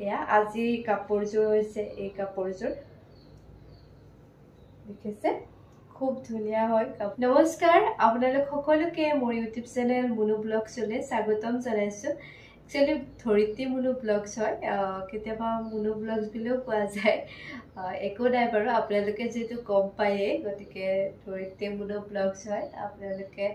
এয়া আজি কাপোৰযোৰ হৈছে এই কাপোৰযোৰ দেখিছে খুব ধুনিয়া হয়। নমস্কাৰ আপোনালোক সকলোকে মোৰ ইউটিউব চেনেল মুনু ব্লগছলৈ স্বাগতম জনাইছো। একচুৱেলি ধৰিত্ৰী মুনু ব্লগছ হয়, কেতিয়াবা মুনু ব্লগছ বুলিও কোৱা যায়। একো নাই বাৰু, আপোনালোকে যিহেতু গম পায়েই, গতিকে ধৰিত্ৰী মুনু ব্লগছ হয়। আপোনালোকে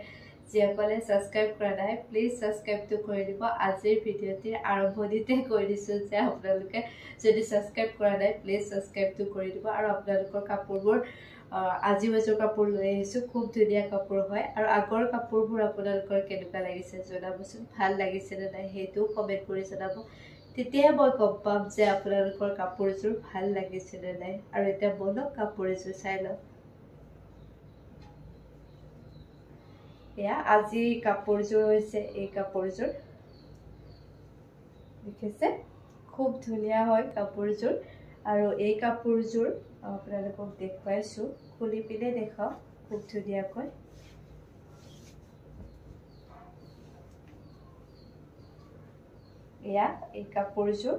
যিসকলে ছাবস্ক্ৰাইব কৰা নাই প্লিজ ছাবস্ক্ৰাইবটো কৰি দিব। আজিৰ ভিডিঅ'টিৰ আৰম্ভণিতে কৈ দিছোঁ যে আপোনালোকে যদি ছাবস্ক্ৰাইব কৰা নাই প্লিজ ছাবস্ক্ৰাইবটো কৰি দিব। আৰু আপোনালোকৰ কাপোৰবোৰ আজিও এযোৰ কাপোৰ লৈ আহিছোঁ, খুব ধুনীয়া কাপোৰ হয়। আৰু আগৰ কাপোৰবোৰ আপোনালোকৰ কেনেকুৱা লাগিছে জনাবচোন, ভাল লাগিছে নে নাই সেইটোও কমেণ্ট কৰি জনাব। তেতিয়াহে মই গম পাম যে আপোনালোকৰ কাপোৰযোৰ ভাল লাগিছে নে নাই। আৰু এতিয়া বলক কাপোৰ এযোৰ চাই লওঁ। এয়া আজি কাপোৰযোৰ হৈছে এই কাপোৰযোৰ দেখিছে খুব ধুনীয়া হয় কাপোৰযোৰ। আৰু এই কাপোৰযোৰ আপোনালোকক দেখুৱাইছোঁ, খুলি পিনে দেখাওঁ খুব ধুনীয়াকৈ। এয়া এই কাপোৰযোৰ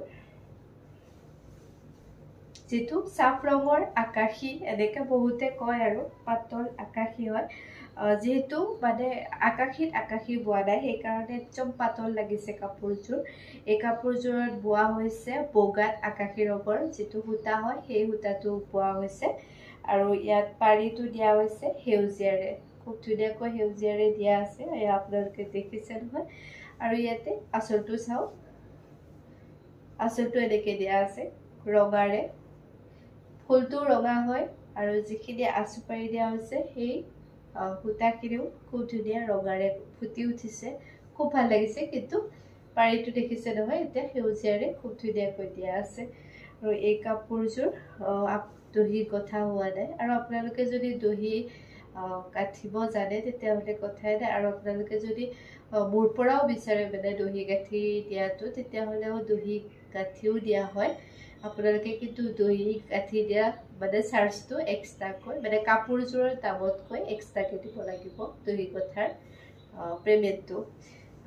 যিটো চাফ ৰঙৰ আকাশী, এনেকে বহুতে কয় আৰু পাতল আকাশী হয়। যিহেতু মানে আকাশী বোৱা নাই সেইকাৰণে একদম পাতল লাগিছে কাপোৰযোৰ। এই কাপোৰযোৰত বোৱা হৈছে বগাত আকাশী ৰঙৰ যিটো সূতা হয় সেই সূতাটো বোৱা হৈছে। আৰু ইয়াত পাৰীটো দিয়া হৈছে সেউজীয়াৰে, খুব ধুনীয়াকৈ সেউজীয়াৰে দিয়া আছে, এয়া আপোনালোকে দেখিছে নহয়। আৰু ইয়াতে আঁচলটো চাওঁ, আঁচলটো এনেকে দিয়া আছে ৰঙাৰে, ফুলটো ৰঙা হয়। আৰু যিখিনি আঁচু পাৰি দিয়া হৈছে সেই সূতাখিনিও খুব ধুনীয়া ৰঙাৰে ফুটি উঠিছে, খুব ভাল লাগিছে। কিন্তু পাৰীটো দেখিছে নহয়, এতিয়া সেউজীয়াৰে খুব ধুনীয়াকৈ দিয়া আছে। আৰু এই কাপোৰযোৰ দহি গঠা হোৱা নাই। আৰু আপোনালোকে যদি দহি গাঁঠিব জানে তেতিয়াহ'লে কথাই নাই। আৰু আপোনালোকে যদি মোৰ পৰাও বিচাৰে মানে দহি গাঁঠি দিয়াটো, তেতিয়াহ'লেও দহি গাঁঠিও দিয়া হয়। আপোনালোকে কিন্তু দহি গাঁঠি দিয়া মানে চাৰ্জটো এক্সট্ৰাকৈ, মানে কাপোৰযোৰৰ দামতকৈ এক্সট্ৰাকৈ দিব লাগিব দহি গঠাৰ পেমেণ্টটো।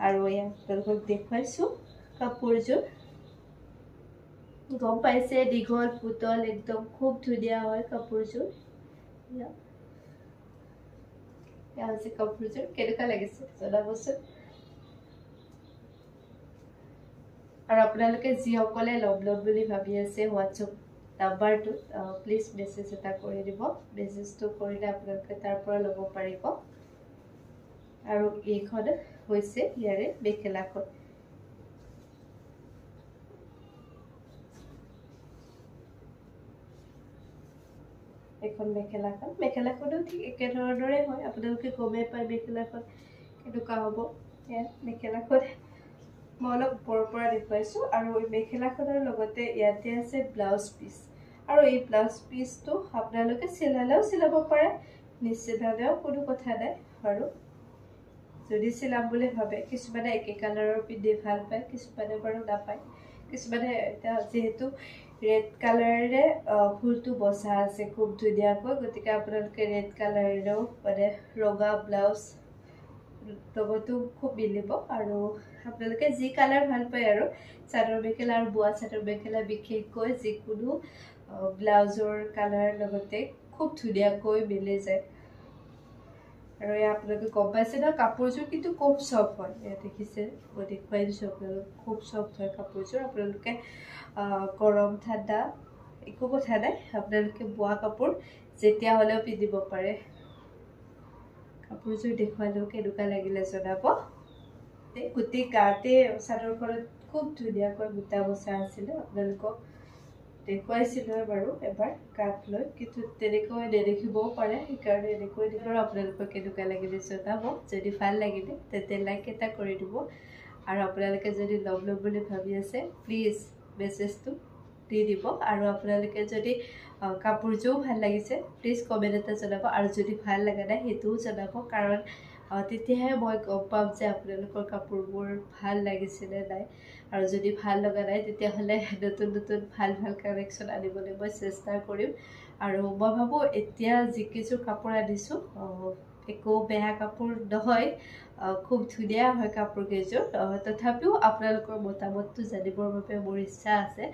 আৰু এয়া আপোনালোকক দেখুৱাইছোঁ কাপোৰযোৰ, গম পাইছে দীঘল পুতল একদম খুব ধুনীয়া হয় কাপোৰযোৰ। এয়া হৈছে কাপোৰযোৰ, কেনেকুৱা লাগিছে জনাবচোন। আৰু আপোনালোকে যিসকলে ল'ম বুলি ভাবি আছে হোৱাটছএপ নাম্বাৰটোত প্লিজ মেছেজ এটা কৰি দিব। মেছেজটো কৰিলে আপোনালোকে তাৰ পৰা ল'ব পাৰিব। আৰু এইখন হৈছে ইয়াৰে মেখেলাখন। এইখন মেখেলাখনো ঠিক একেধৰণৰে হয়, আপোনালোকে গমেই পায় মেখেলাখন কেনেকুৱা হ'ব। এয়া মেখেলাখন মই অলপ ওপৰৰ পৰা দেখুৱাইছোঁ। আৰু এই মেখেলাখনৰ লগতে ইয়াতে আছে ব্লাউজ পিচ। আৰু এই ব্লাউজ পিচটো আপোনালোকে চিলালেও চিলাব পাৰে, নিচিলালেও কোনো কথা নাই বাৰু। যদি চিলাম বুলি ভাবে, কিছুমানে একে কালাৰৰ পিন্ধি ভাল পায়, কিছুমানে বাৰু নাপায়। কিছুমানে এতিয়া যিহেতু ৰেড কালাৰেৰে ফুলটো বচা আছে খুব ধুনীয়াকৈ, গতিকে আপোনালোকে ৰেড কালাৰেৰেও মানে ৰঙা ব্লাউজ লগতো খুব মিলিব। আৰু আপোনালোকে যি কালাৰ ভাল পায় আৰু চাদৰ মেখেলা আৰু বোৱা চাদৰ মেখেলা বিশেষকৈ যিকোনো ব্লাউজৰ কালাৰ লগতে খুব ধুনীয়াকৈ মিলি যায়। আৰু এয়া আপোনালোকে গম পাইছে ন, কাপোৰযোৰ কিন্তু খুব চফ্ট হয়। এয়া দেখিছে, মই দেখুৱাই দিছোঁ আপোনালোক, খুব চফ্ট হয় কাপোৰযোৰ। আপোনালোকে গৰম ঠাণ্ডা একো কথা নাই, আপোনালোকে বোৱা কাপোৰ যেতিয়া হ'লেও পিন্ধিব পাৰে। কাপোৰযোৰ দেখুৱালেও কেনেকুৱা লাগিলে জনাব। গোটেই গাতে চাদৰখনত খুব ধুনীয়াকৈ বুটা বচা আছিলে, আপোনালোকক দেখুৱাইছিলোঁ বাৰু এবাৰ গাত লৈ, কিন্তু তেনেকৈ নেদেখিবও পাৰে, সেইকাৰণে এনেকৈ দিলোঁ। আপোনালোকক কেনেকুৱা লাগিলে জনাব। যদি ভাল লাগিলে তেন্তে লাইক এটা কৰি দিব। আৰু আপোনালোকে যদি ল'ম বুলি ভাবি আছে প্লিজ মেছেজটো দি দিব। আৰু আপোনালোকে যদি কাপোৰযোৰো ভাল লাগিছে প্লিজ কমেণ্ট এটা জনাব। আৰু যদি ভাল লগা নাই সেইটোও জনাব, কাৰণ তেতিয়াহে মই গম পাম যে আপোনালোকৰ কাপোৰবোৰ ভাল লাগিছেনে নাই। আৰু যদি ভাল লগা নাই তেতিয়াহ'লে নতুন ভাল কালেকশ্যন আনিবলৈ মই চেষ্টা কৰিম। আৰু মই ভাবোঁ এতিয়া যিকেইযোৰ কাপোৰ আনিছোঁ একো বেয়া কাপোৰ নহয়, খুব ধুনীয়া হয় কাপোৰকেইযোৰ তথাপিও আপোনালোকৰ মতামতটো জানিবৰ বাবে মোৰ ইচ্ছা আছে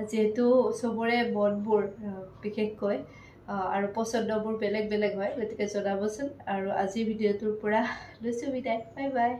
যেহেতু চবৰে মনবোৰ বিশেষকৈ আৰু পচন্দবোৰ বেলেগ বেলেগ হয় গতিকে জনাবচোন আৰু আজিৰ ভিডিঅ'টোৰ পৰা লৈছোঁ বিদায় বাই বাই